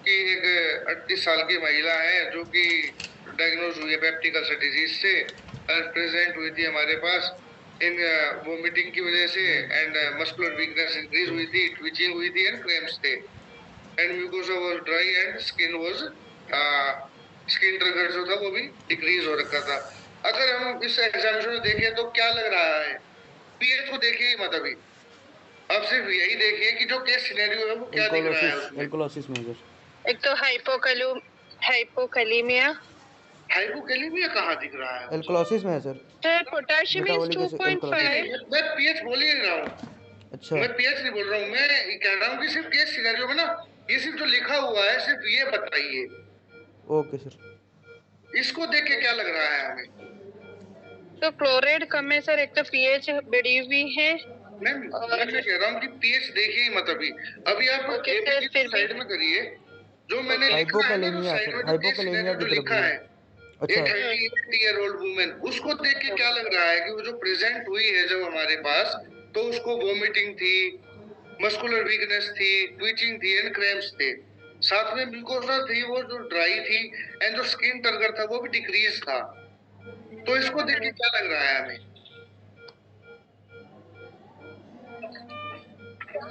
कि एक 38 साल की महिला है जो कि डायग्नोज हुई है पेप्टिक अल्सर डिजीज से, प्रेजेंट हुई थी हमारे पास इन वोमिटिंग की वजह से, एंड मस्कुलर वीकनेस इंक्रीज हुई थी, ट्विचिंग हुई थी एंड क्रैम्प्स थे, and mucosa was dry and skin was skin trigger जो था वो भी डिक्रीज हो रखा था। अगर हम इस एग्जामिनेशन में देखें तो क्या लग रहा है? पीएच को देखिए ही मत अभी, अब सिर्फ यही देखिए कि जो केस सिनेरियो है वो क्या दिख रहा है उसमें। एल्कोलोसिस में सर, एक तो हाइपोकैलीमिया। हाइपोकैलीमिया कहाँ दिख रहा है? एल्कोलोसिस में है sir. Sir potassium is metabolic 2.5। मैं पीएच बोल ही नहीं रहा हूँ, अच्छा मैं पीएच नहीं बोल रहा हूँ, मैं कह रहा हूँ कि सिर्फ केस सिनेरियो में ना ये सिर्फ जो लिखा हुआ है सिर्फ ये बताइए, ओके सर। इसको देख के क्या लग रहा है हमें? तो क्लोराइड कम है सर, एक तो पीएच बढ़ी हुई है। मैं कह रहा हूँ कि पीएच देखिए ही मत अभी। अभी आप ओके सर, फिर साइड में करिए जो मैंने लिखा है ना, जो साइड में जो केस सिनेरियो जो लिखा है, अच्छा 38 ईयर ओल्ड वुमेन, उसको देख के क्या लग रहा है कि वो जो प्रेजेंट हुई है जब हमारे पास, तो उसको वोमिटिंग थी, मस्कुलर वीकनेस थी, ट्विचिंग थी एंड क्रैम्प्स थे, साथ में म्यूकोसा थी वो जो ड्राई थी, एंड जो स्किन टर्गर था वो भी डिक्रीज था। तो इसको देख के क्या लग रहा है हमें?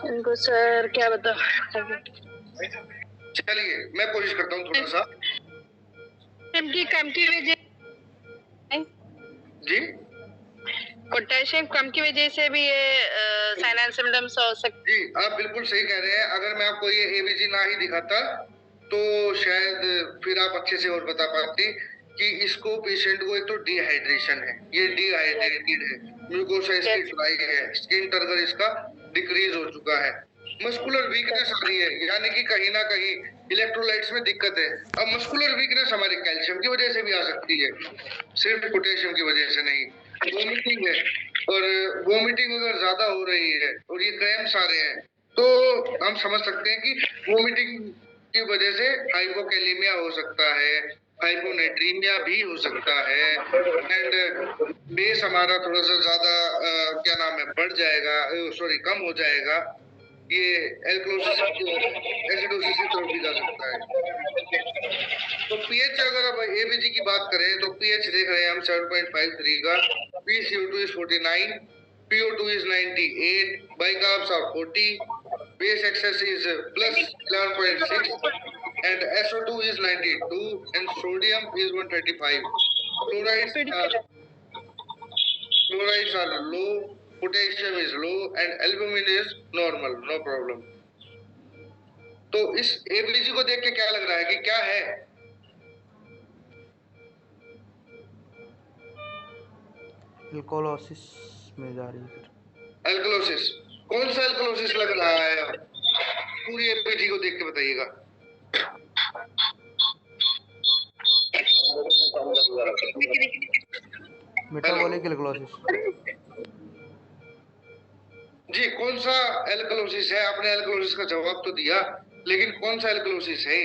इनको सर क्या बता। चलिए मैं कोशिश करता हूँ थोड़ा सा। कम की वजह जी, पोटेशियम कम की वजह से भी ये साइनल सिम्टम्स हो सकते। जी आप बिल्कुल सही कह रहे हैं। अगर मैं आपको ये एबीजी ना ही दिखाता तो शायद फिर आप अच्छे से और बता पाती कि इसको पेशेंट को एक तो डिहाइड्रेशन है, ये डिहाइड्रेटेड है, ग्लूकोज इसकी ड्राई है, स्किन टर्गर इसका डिक्रीज हो चुका है, मस्कुलर वीकनेस आ रही है, यानी कि कहीं ना कहीं इलेक्ट्रोलाइट्स में दिक्कत है। अब मस्कुलर वीकनेस हमारे कैल्शियम की वजह से भी आ सकती है, सिर्फ पोटेशियम की वजह से नहीं। वोमिटिंग है, और वोमिटिंग अगर ज्यादा हो रही है और ये क्रैम्प्स आ रहे हैं तो हम समझ सकते हैं कि वोमिटिंग की वजह से हाइपोकैलीमिया हो सकता है, हाइपोनेट्रीमिया भी हो सकता है, एंड बेस हमारा थोड़ा सा ज्यादा क्या नाम है बढ़ जाएगा, सॉरी कम हो जाएगा, ये एल्कलोसिस एसिडोसिस की तरफ भी जा सकता है। तो पीएच अगर अब एबीजी की बात करें तो पीएच देख रहे हैं हम 7.53 का, PCO2 is 49, PO2 is 98, bicarbs are 40, base excess is plus 11.6, and SO2 is 92, and sodium is 135. Chlorides are low, potassium is low, and albumin is normal, no problem. तो इस एबीजी को देख के क्या लग रहा है कि क्या है? एल्कोलोसिस में जा रही है सर। एल्कलोसिस, कौन सा एल्कलोसिस लग रहा है? पूरी एबीजी को देख के बताइएगा। Metabolic alkalosis. जी, कौन सा एल्कलोसिस है? आपने एल्कलोसिस का जवाब तो दिया, लेकिन कौन सा एल्कलोसिस है?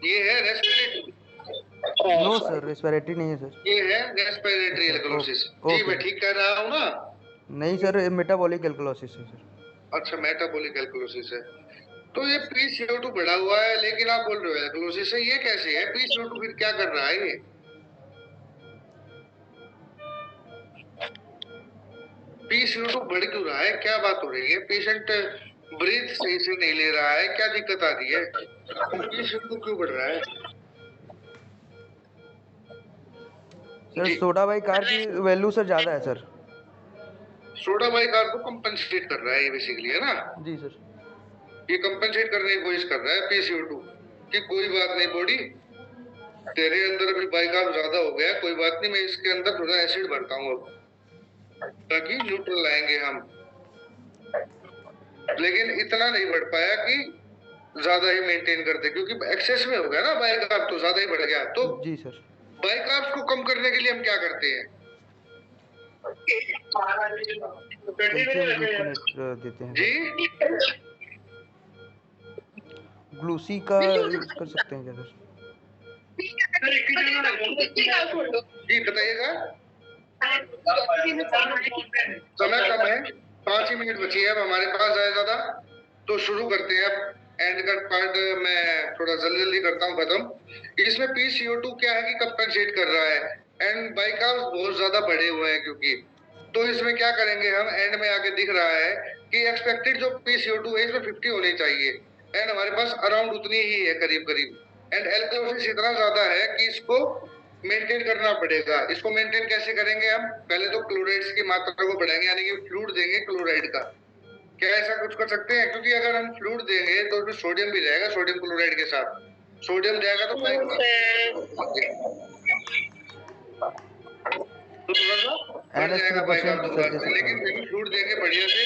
ये है रेस्पिरेटरी। नो सर, रेस्पिरेटरी नहीं है सर। ये है रेस्पिरेटरी एल्कलोसिस। जी, मैं ठीक कह रहा हूँ ना? नहीं सर, ये मेटाबॉलिक एल्कोलोसिस है सर। अच्छा, मेटाबॉलिक एल्कलोसिस है। तो ये PCO2 बढ़ा हुआ है, लेकिन आप बोल रहे हो एल्कलोसिस है, ये कैसे है? PCO2 फिर क्या कर रहा है ये? PCO2 बढ़ क्यों रहा है? क्या बात हो रही है? पेशेंट ब्रीथ सही से नहीं ले रहा है, क्या दिक्कत आ रही है? PCO2 क्यों बढ़ रहा है? सर सोडा बाइकार की वैल्यू सर ज्यादा है सर। सोडा बाइकार को कंपनसेट कर रहा है ये बेसिकली, है ना? जी सर। ये कंपनसेट करने की कोशिश कर रहा है PCO2 कि कोई बात नहीं बॉडी, तेरे अंदर अभी बाइकार ज्यादा हो गया, कोई बात नहीं, मैं इसके अंदर थोड़ा एसिड भरता हूँ अब, ताकि न्यूट्रल लाएंगे हम। लेकिन इतना नहीं बढ़ पाया कि ज्यादा ही मेंटेन करते, क्योंकि एक्सेस में हो गया ना बाइकार, तो ज्यादा ही बढ़ गया। तो जी सर। बाइकार्ब्स को कम करने के लिए हम क्या करते हैं? देते हैं जी, ग्लूसी का यूज कर सकते हैं क्या सर? जी बताइएगा। समय कम है, 5 ही मिनट बची है अब हमारे पास ज्यादा, तो शुरू करते हैं अब। एंड का पार्ट मैं थोड़ा जल्दी करता हूँ खत्म। इसमें PCO2 क्या है कि कंपनसेट कर रहा है, एंड बाइकार्ब्स बहुत ज्यादा बढ़े हुए हैं क्योंकि, तो इसमें क्या करेंगे हम? एंड में आके दिख रहा है कि एक्सपेक्टेड जो PCO2 है इसमें 50 होनी चाहिए, एंड हमारे पास अराउंड उतनी ही है करीब करीब। एंड एल्कलोसिस इतना ज्यादा है कि इसको मेंटेन करना पड़ेगा। इसको मेंटेन कैसे करेंगे हम? पहले तो क्लोराइड्स की मात्रा को बढ़ाएंगे, यानी कि फ्लूइड देंगे क्लोराइड का। क्या ऐसा कुछ कर सकते हैं? क्योंकि अगर हम फ्लूइड देंगे तो उसमें सोडियम भी रहेगा, सोडियम क्लोराइड के साथ सोडियम जाएगा तो थोड़ा सा बढ़ जाएगा बाइकार्ब्स, लेकिन फ्लूइड देंगे बढ़िया से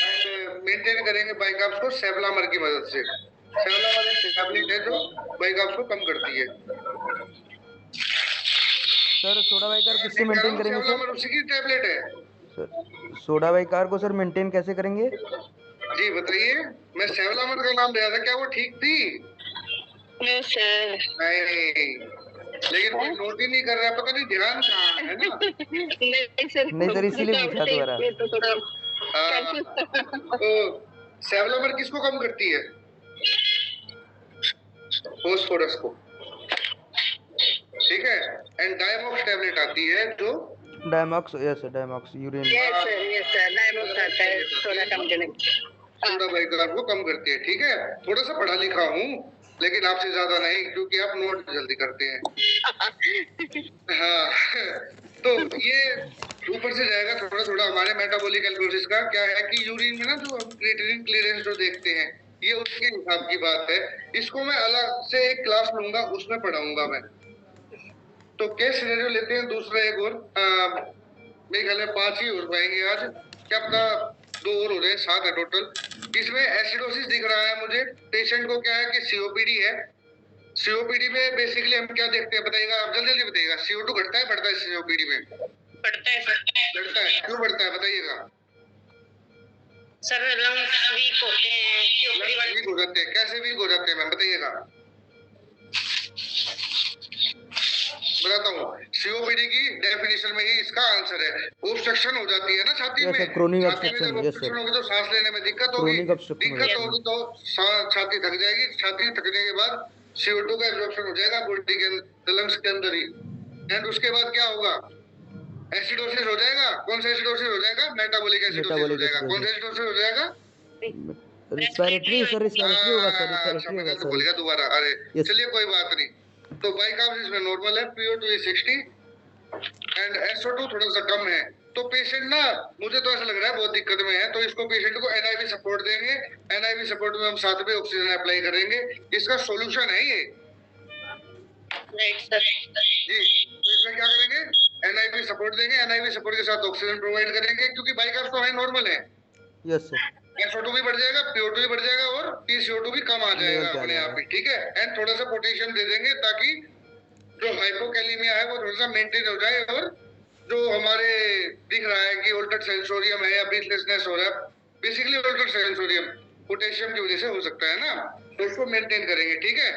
एंड मेंटेन करेंगे बाइकार्ब्स को सेवलामर की मदद से। सेवलामर एक टैबलेट है जो बाइकार्ब्स को कम करती है। सर सोडा बाइकार किससे मेंटेन करेंगे सर? उसी की टैबलेट है सर। सोडा बाइकार को सर मेंटेन कैसे करेंगे? जी बताइए। मैं सेवलामर का नाम लिया था, क्या वो ठीक थी? No sir. नहीं, लेकिन कोई नोट ही नहीं कर रहा, पता नहीं ध्यान कहाँ है ना। नहीं सर इसीलिए पूछा दोबारा। तो सेवलामर किसको कम करती है? फोस्फोरस को, ठीक है। एंड डायमॉक्स टैबलेट आती है जो Diamox, yes sir, Diamox urine. Yes sir Diamox आता है सोडा कम करने, सोडा बाइकार को कम करती है, ठीक है। थोड़ा सा पढ़ा लिखा हूँ, लेकिन आपसे ज्यादा नहीं, क्योंकि आप नोट जल्दी करते हैं। हाँ, तो ये ऊपर से जाएगा थोड़ा थोड़ा हमारे मेटाबॉलिक एल्कोलिसिस का। क्या है कि यूरिन में ना जो हम क्रिएटिनिन क्लीयरेंस जो देखते हैं, ये उसके हिसाब की बात है। इसको मैं अलग से एक क्लास लूंगा, उसमें पढ़ाऊंगा मैं। तो केस सिनेरियो लेते हैं दूसरा एक और, मेरे ख्याल में 5 ही हो पाएंगे आज, क्या पता 2 और हो जाए, 7 है टोटल। इसमें एसिडोसिस दिख रहा है मुझे। पेशेंट को क्या है कि COPD है। COPD में बेसिकली हम क्या देखते हैं बताइएगा, आप जल्दी जल्दी बताइएगा। CO2 घटता है बढ़ता है COPD में? बढ़ता है। बढ़ता है। क्यों बढ़ता है बताइएगा? सर लंग्स वीक होते हैं, खोपड़ी वाले वीक हो जाते हैं, कैसे वीक हो जाते हैं मैम बताइएगा। बताता हूँ, सीओपीडी की डेफिनेशन में ही इसका आंसर है। ऑब्स्ट्रक्शन हो जाती है ना छाती Yes, में, sir, chronic छाती में जब obstruction, yes, sir. ऑब्स्ट्रक्शन होगी तो सांस लेने में दिक्कत होगी, Chronic obstruction हो दिक्कत जाती है। होगी तो छाती थक जाएगी, छाती थकने के बाद CO2 का एब्जॉर्प्शन हो जाएगा बॉडी के अंदर, लंग्स के अंदर ही, एंड उसके बाद क्या होगा, एसिडोसिस हो जाएगा। कौन सा एसिडोसिस हो जाएगा, मेटाबॉलिक एसिडोसिस हो Metabolic जाएगा। कौन सा acidosis. एसिडोसिस हो जाएगा, Respiratory, sir, respiratory होगा सर, अच्छा respiratory मैं होगा गलत बोल गया सर। दोबारा, अरे Yes. चलिए कोई बात नहीं। तो बाइकार्ब्स इसमें नॉर्मल है, PO2 is 60 एंड SO2 थोड़ा सा कम है। तो पेशेंट ना, मुझे तो ऐसा लग रहा है बहुत दिक्कत में है, तो इसको पेशेंट को NIV सपोर्ट देंगे। NIV सपोर्ट में हम साथ में ऑक्सीजन अप्लाई करेंगे, इसका सॉल्यूशन है ये राइट सर। जी। तो इसमें क्या करेंगे, NIV सपोर्ट देंगे, NIV सपोर्ट के साथ ऑक्सीजन प्रोवाइड करेंगे, क्योंकि बाइकार्ब्स तो हाई नॉर्मल है। Yes, sir. SO2 भी बढ़ जाएगा, PO2 भी बढ़ जाएगा और PCO2 भी कम आ जाएगा Level अपने जाएगा। आप ही, ठीक है। एंड थोड़ा सा पोटेशियम दे देंगे ताकि जो हाइपोकैलिमिया है वो थोड़ा सा मेंटेन हो जाए, और जो हमारे दिख रहा है कि ऑल्टर्ड सेंसोरियम है या ब्रीथलेसनेस हो रहा है, बेसिकली ऑल्टर्ड सेंसोरियम पोटेशियम की वजह से हो सकता है ना, तो उसको मेंटेन करेंगे, ठीक है।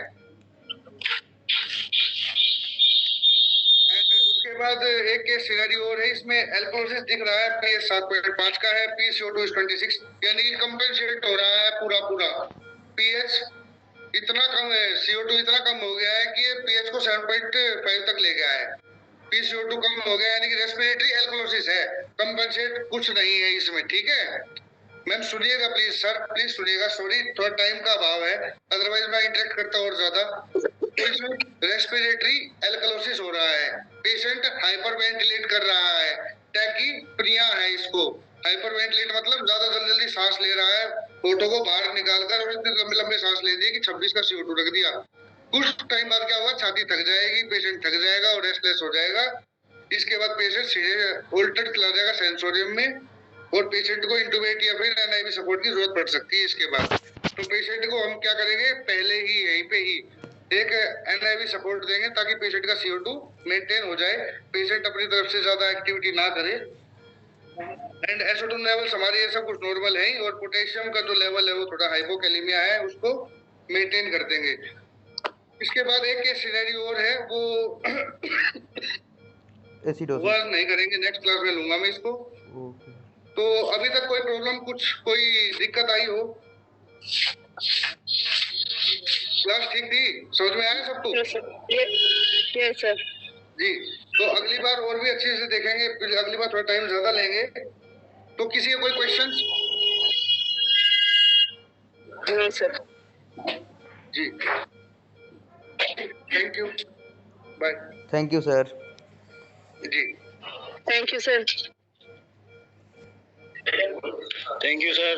एंड उसके बाद एक केस सिनेरियो और है, इसमें एल्कोलिसिस दिख रहा है, पीएच 7.5 का है, PCO2 is 26, यानी कंपेंसेट हो रहा है पूरा पीएच इतना कम है, CO2 इतना कम हो गया है कि ये पीएच को 7.5 तक ले गया है, PCO2 कम हो गया, यानी कि रेस्पिरेटरी एल्कोलिसिस है, कंपेंसेट कुछ नहीं है इसमें, ठीक है। मैम सुनिएगा प्लीज, सर प्लीज सुनिएगा, सॉरी थोड़ा टाइम का अभाव है, अदरवाइज मैं इंटरेक्ट करता और ज्यादा। तो इसमें रेस्पिरेटरी एल्कोलिसिस हो रहा है, पेशेंट हाइपर वेंटिलेट कर रहा है, टैकीप्निया है इसको। हाइपर वेंटिलेट मतलब ज्यादा जल्दी सांस ले रहा है, फोटो को बाहर निकालकर और इतने लंबे सांस ले दिए कि 26 का CO2 रख दिया। कुछ टाइम बाद क्या होगा, छाती थक जाएगी, पेशेंट थक जाएगा और रेस्टलेस हो जाएगा। इसके बाद पेशेंट सीधे ऑल्टर्ड चला जाएगा सेंसोरियम में, और पेशेंट को इंटूबेट या फिर NIV सपोर्ट की जरूरत पड़ सकती है इसके बाद। तो पेशेंट को हम क्या करेंगे, पहले ही यहीं पे ही एक NIV सपोर्ट देंगे ताकि पेशेंट का CO2 मेंटेन हो जाए, पेशेंट अपनी तरफ से ज्यादा एक्टिविटी ना करे। एंड SO2 लेवल हमारे ये सब कुछ नॉर्मल है ही, और पोटेशियम का जो लेवल है वो थोड़ा हाइपोकैलिमिया है, उसको मेंटेन कर देंगे। इसके बाद एक केस सिनेरियो और है, वो Acidosis. वो नहीं करेंगे, नेक्स्ट क्लास में लूंगा मैं इसको। Okay. तो अभी तक कोई प्रॉब्लम, कुछ कोई दिक्कत आई हो? क्लास ठीक थी, समझ में आया सबको? Yes sir. जी, तो अगली बार और भी अच्छे से देखेंगे, फिर अगली बार थोड़ा टाइम ज्यादा लेंगे। तो किसी का कोई क्वेश्चन? नहीं सर। जी, thank you, bye. Thank you, sir. जी, thank you sir. Thank you sir.